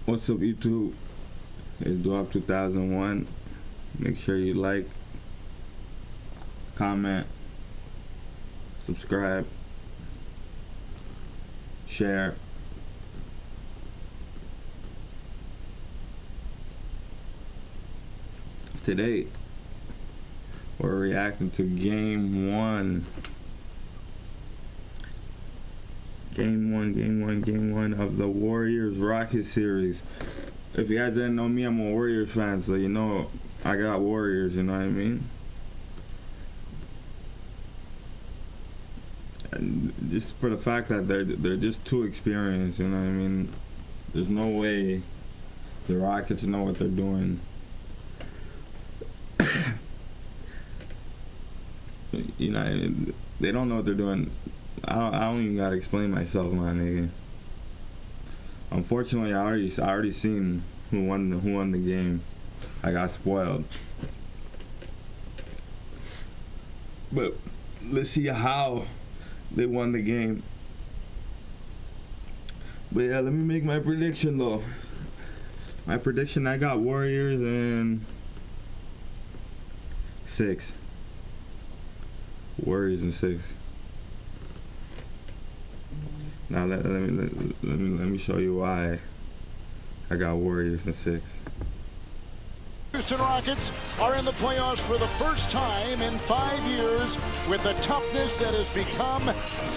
What's up, YouTube? It's Dwarf 2001. Make sure you like, comment, subscribe, share. Today, we're reacting to Game 1. Game one of the Warriors Rockets series. If you guys didn't know me, I'm a Warriors fan, so you know I got Warriors, you know what I mean? And just for the fact that they're just too experienced, you know what I mean? There's no way the Rockets know what they're doing. You know, they don't know what they're doing. I don't even gotta explain myself, my nigga. Unfortunately, I already seen who won the game. I got spoiled. But let's see how they won the game. But yeah, let me make my prediction though. My prediction: I got Warriors in 6. Warriors in 6. Now let me show you why I got Warriors in 6. Houston Rockets are in the playoffs for the first time in 5 years with a toughness that has become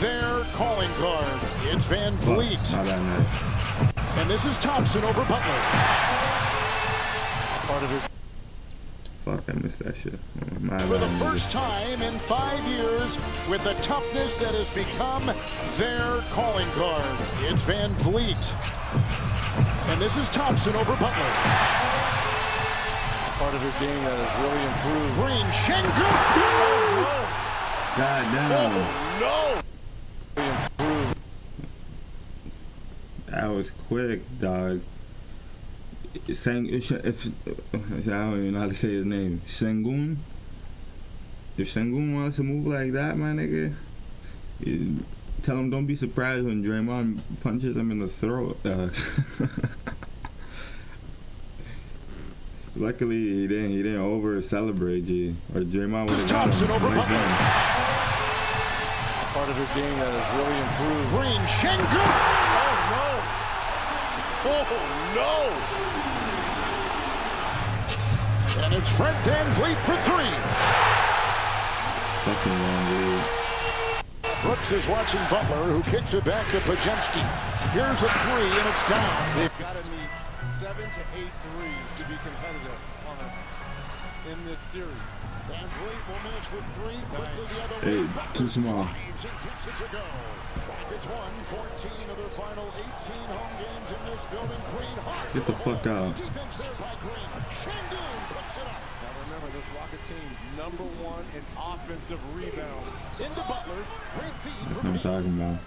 their calling card. It's Van Vliet. Not that nice. And this is Thompson over Butler. Part of it. Fuck, I missed that shit. For the first time in 5 years with a toughness that has become their calling card. It's Van Vliet. And this is Thompson over Butler. Part of his game that has really improved. Green, Şengün! God damn. Oh, no! That was quick, dog. I don't even know how to say his name. Şengün? If Şengün wants to move like that, my nigga, tell him don't be surprised when Draymond punches him in the throat. Luckily, he didn't over celebrate, G. Or Draymond would have got him right then. Part of his game that has really improved. Green, Şengün! Oh, no! Oh, no! And it's Fred Van Vliet for 3. Fucking wrong, dude. Brooks is watching Butler, who kicks it back to Pajemski. Here's a 3, and it's down. They've got to need 7 to 8 threes to be competitive in this series. Van Vliet will miss the 3. Quickly the other way. Hey, too small. Kicks it to go. Rockets won 14 of their final 18 home games in this building. Green hard. Get the fuck out. Defense there by Green. Şengün puts it up. Now remember, this Rocket team, #1 in offensive rebound. Into Butler. Great feed That's from what I'm talking about.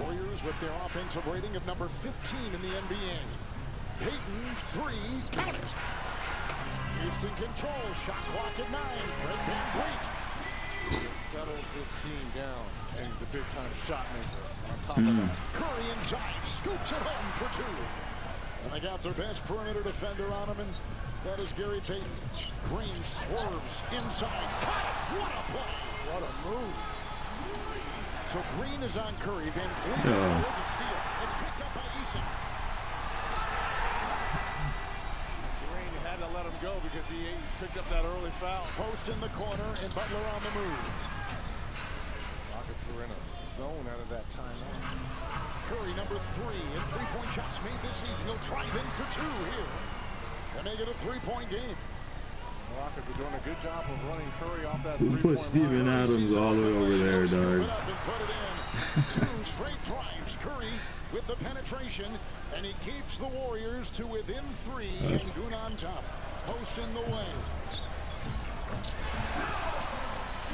Warriors with their offensive rating of number 15 in the NBA. Payton, 3, count it. Houston controls, shot clock at 9. Fred Van Vliet. Settles this team down, and he's a big-time shot maker on top of that. Curry inside, scoops it home for 2. And they got their best perimeter defender on him, and that is Gary Payton. Green swerves inside. Cut it! What a play! What a move. So Green is on Curry. Van Vliet was a steal. It's picked up by Eason. Green had to let him go because he picked up that early foul. Post in the corner, and Butler on the move. Rockets were in a zone out of that timeout. Curry, number 3, and 3-point shots made this season. He'll try in for 2 here. And make it a 3-point game. The Rockets are doing a good job of running Curry off that Who put Steven Adams all the way over there, dog? Put it in. 2 straight drives. Curry with the penetration, and he keeps the Warriors to within 3. Şengün on top. Post in the way.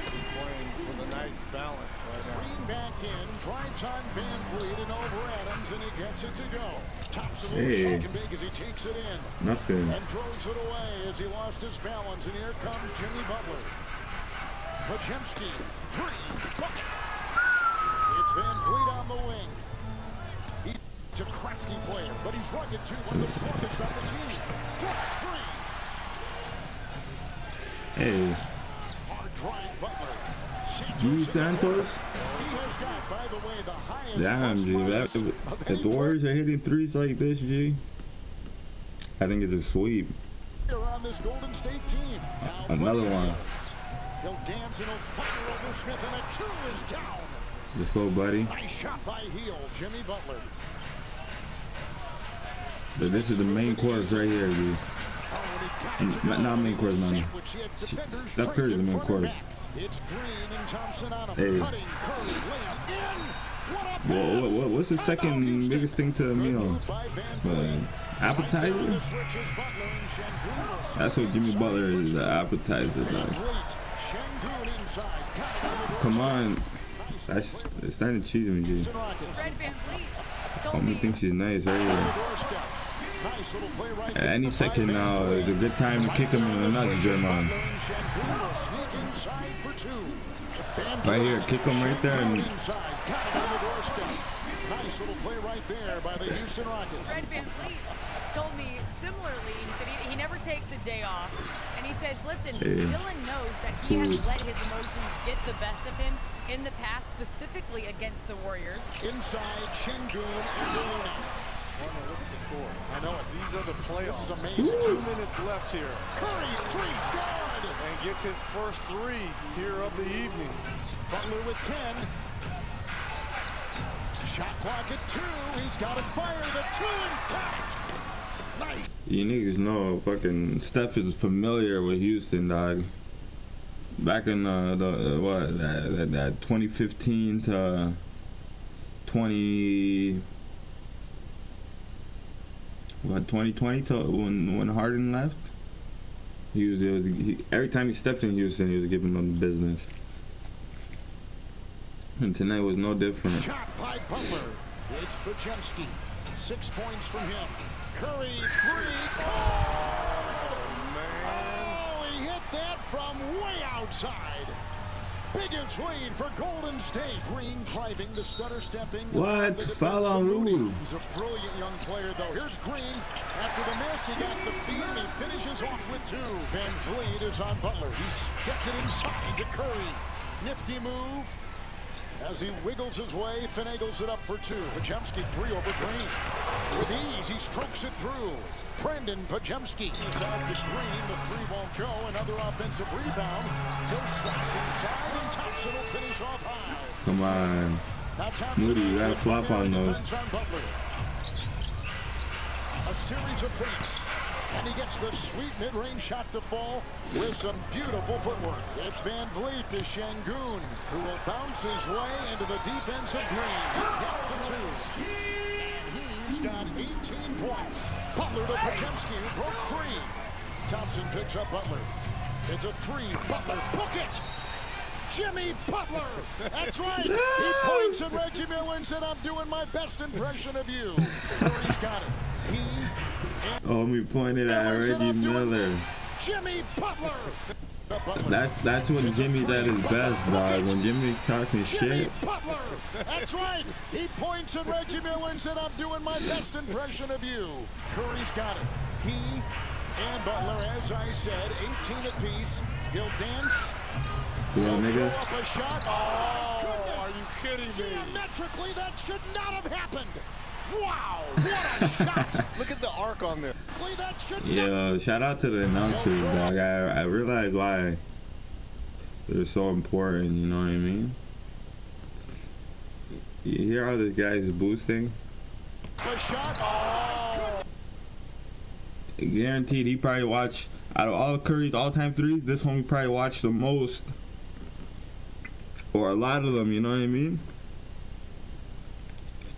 He's playing with a nice balance right now. Green back in, drives on Van Vliet and over Adams, and he gets it to go. Thompson will shake and big as he takes it in. Nothing. And throws it away as he lost his balance, and here comes Jimmy Butler. Pajemski, 3, bucket. It's Van Vliet on the wing. He He's a crafty player, but he's rugged too. One of the strongest on the team. Takes three. Hey. Hard drive Butler. G. Santos. He has got, by the way, the highest Damn, G. If the Warriors are hitting threes like this, G, I think it's a sweep. On this Golden State team. Another one. He'll dance and he'll fire over Smith, and a two is down. Let's go, buddy. Nice shot by heel, Jimmy Butler. But this is the main course right here, G. Not main course, man. Steph Curry's the main course. It's Green and Thompson on him. Hey. Cutting, Curry, layup in. What's the second biggest thing to a meal? Appetizer? That's what Jimmy Butler is, the appetizer. Like. Come on. It's starting to cheese me, dude. Homie thinks she's nice right here. At any second now is a good time to kick him in the nuts, Draymond. Right here, kick him right there. And nice little play right there by the Houston Rockets. Fred VanVleet told me similarly. He said he never takes a day off. And he says, listen, Dylan knows that he has let his emotions get the best of him in the past, specifically against the Warriors. Inside, Şengün and Luna. Look at the score. I know it. These are the playoffs. This is amazing. 2 minutes left here. Curry, three, good. And gets his first three here of the evening. Butler with 10. Shot clock at 2. He's got to fire the 2 and got it. Nice. you niggas know fucking Steph is familiar with Houston, dog. Back in that 2015 to 2020 to when Harden left. Every time he stepped in Houston, he was giving them the business. And tonight was no different. Shot by Butler. It's Podziemski. 6 points from him. Curry, three. Oh, man. Oh, he hit that from way outside. Biggest lead for Golden State. Green climbing, the stutter stepping. What? Foul on Rudy. He's a brilliant young player, though. Here's Green. After the miss, he got the feed, and he finishes off with 2. VanVleet is on Butler. He gets it inside to Curry. Nifty move. As he wiggles his way, finagles it up for 2. Podziemski 3 over Green. With ease, he strokes it through. Brandon Podziemski is out to Green. The 3 won't go. Another offensive rebound. He'll slice inside, and Thompson will finish off high. Come on. Moody, you gotta flop on those. A series of fakes. And he gets the sweet mid-range shot to fall with some beautiful footwork. It's VanVleet to Şengün, who will bounce his way into the defense of Green. Got the 2. And he's got 18 points. Butler to Podziemski, who broke free. Thompson picks up Butler. It's a 3. Butler, book it! Jimmy Butler! That's right! He points at Reggie Miller and said, I'm doing my best impression of you. Curry's got it. Oh, we pointed at Reggie Miller. Jimmy Butler. That's when Jimmy's at his best, dog. When Jimmy's talking shit. Butler. That's right. He points at Reggie Miller and said, I'm doing my best impression of you. Curry's got it. He and Butler, as I said, 18 apiece. He'll dance. Well, nigga. Throw up a shot. Oh, Are you kidding me? Geometrically, that should not have happened. Wow, what a shot. Look at the arc on this. Yeah, shout out to the announcers, dog. I realize why they're so important, you know what I mean? You hear how this guy is boosting? The shot. Oh. Guaranteed he probably watched, out of all Curry's all-time threes, this homie probably watched the most. Or a lot of them, you know what I mean?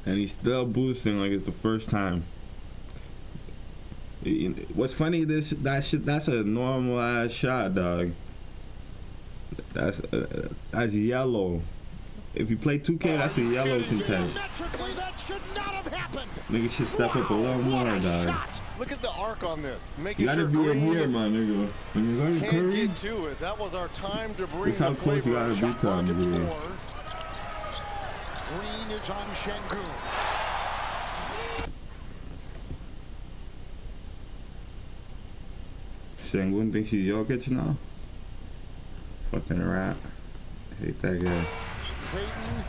And he's still boosting like it's the first time. What's funny? That's a normal ass shot, dog. That's yellow. If you play 2K, that's a yellow contest. That should not have happened. Nigga should step up a little more, dog. Look at the arc on this. You gotta be in here, my nigga. When you're going to Can't Curry, get to it. That was our time to bring that's how close you gotta be to him, dude. Green is on Şengün. Sengun thinks he's Jokic now. Fucking rat. I hate that guy. Payton,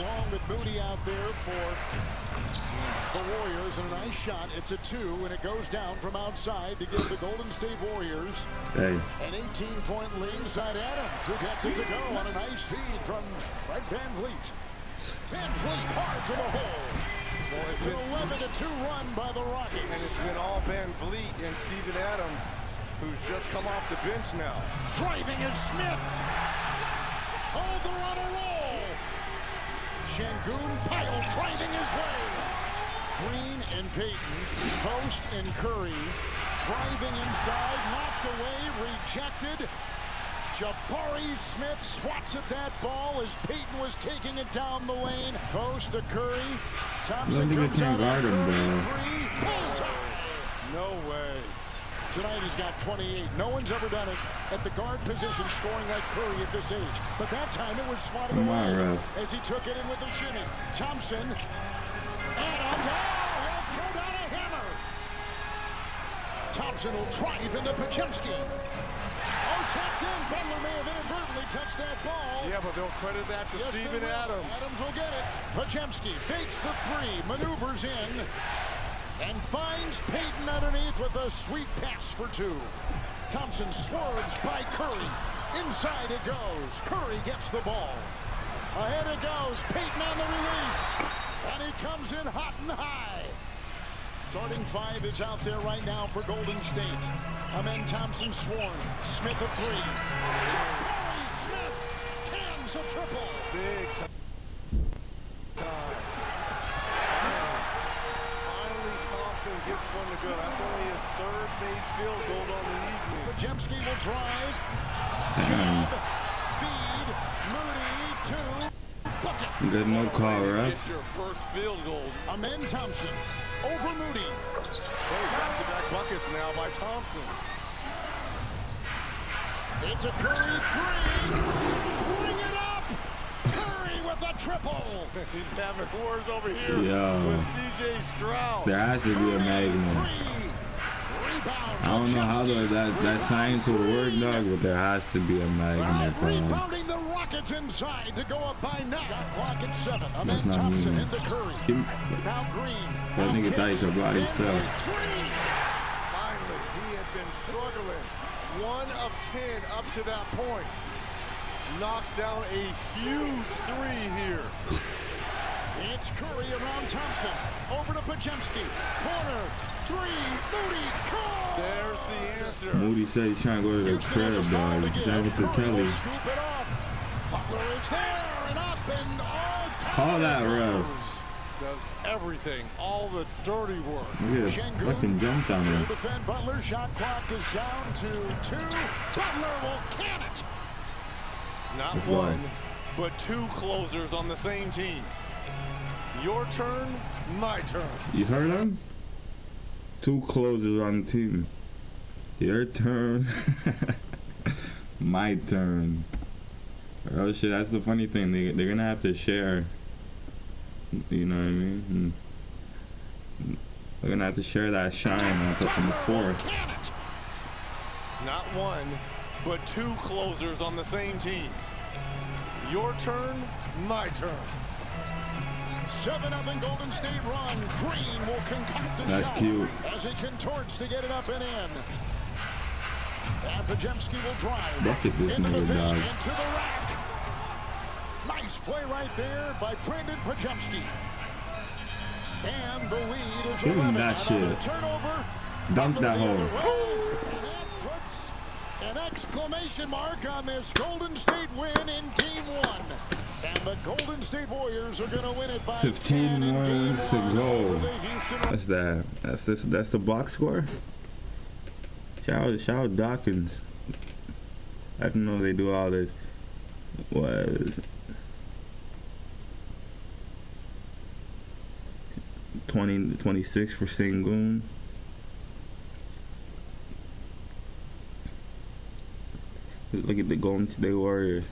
along with Moody out there for the Warriors, and a nice shot. It's a 2, and it goes down from outside to give the Golden State Warriors Hey. an 18-point lead inside Adams, who gets it to go on a nice feed from Fred VanVleet. VanVleet hard to the hole. It's an 11-2 run by the Rockets. And it's been all VanVleet and Steven Adams, who's just come off the bench now. Driving is Smith. Oh, they're on a roll. Sengun pile driving his way. Green and Payton, Post and Curry, driving inside, knocked away, rejected. Jabari Smith swats at that ball as Payton was taking it down the lane. Post to Curry. Thompson comes out on Curry, three, bullseye. No way. Tonight he's got 28. No one's ever done it at the guard position, scoring like Curry at this age. But that time it was swatted away as he took it in with a shimmy. Thompson. Adams. Oh, he'll throw down a hammer. Thompson will drive into Podziemski. Oh, tapped in. Butler may have inadvertently touched that ball. Yeah, but they'll credit that to Steven Adams. Adams will get it. Podziemski fakes the 3, maneuvers in, and finds Payton underneath with a sweet pass for 2. Thompson swerves by Curry. Inside it goes. Curry gets the ball. Ahead it goes. Payton on the release. And he comes in hot and high. Starting 5 is out there right now for Golden State. Amen Thompson sworn. Smith a 3. Jabari Smith cans a triple. Big time. Finally, Thompson gets one to go. That's only his 3rd made field goal on the evening. Podziemski will drive. Jab. Feed. Moody. 2. Bucket. Good no call, Get ref. your first field goal. Amen Thompson over Moody. Oh, back-to-back buckets now by Thompson. It's a Curry 3. Bring it up. Curry with a triple. He's having wars over here Yo. with C.J. Stroud. There has to be a magnum. I don't know how that science will work, dog, but there has to be a magnet, dog. Rebounding the Rockets inside to go up by 9. Shot clock at 7. Amen Thompson into Curry. Now Green. That nigga thought he could body stuff. Finally, he had been struggling. 1 of 10 up to that point. Knocks down a huge 3 here. It's Curry around Thompson. Over to Podziemski. Corner. 3. Moody. Call. There's the answer. Moody said he's trying to go to the crib, dog. Shout out to Kelly. Scoop it off. Butler is there and up and Call that, ref. Does everything, all the dirty work. Look at it. Fucking jumped on him. Defend Butler. Shot clock is down to 2. Butler will can it. Not Let's one, go. but 2 closers on the same team. Your turn, my turn. You heard him? 2 closers on the team. Your turn. My turn. Oh shit, that's the funny thing. They're gonna have to share. You know what I mean? They're gonna have to share that shine on top of the 4. Not one, but 2 closers on the same team. Your turn, my turn. 7-0 Golden State run. Green will concoct a That's shot cute. as he contorts to get it up and in. And Podziemski will drive Bucket this into the nigga, paint, dog. into the rack. Nice play right there by Brandon Podziemski. And the lead is Give him 11. that Another shit. turnover. Dunk that Butler the hole. other way. And that puts an exclamation mark on this Golden State win in Game 1. And the Golden State Warriors are going to win it by 15 10 in Game wins to 1 go. over the Houston That's that. That's the box score. Shout out Dawkins. I didn't know they do all this. Was 26 for Sengun. Look at the Golden State Warriors.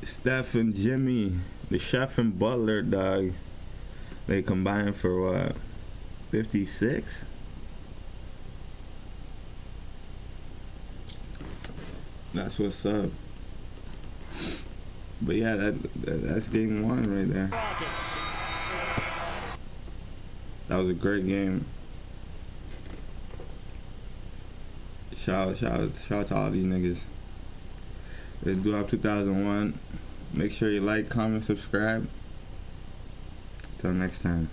Steph and Jimmy, the Chef and Butler, dog. They combined for what? 56? That's what's up. But yeah, that's game 1 right there. That was a great game. Shout out to all these niggas. Let's do up 2001. Make sure you like, comment, subscribe. Till next time.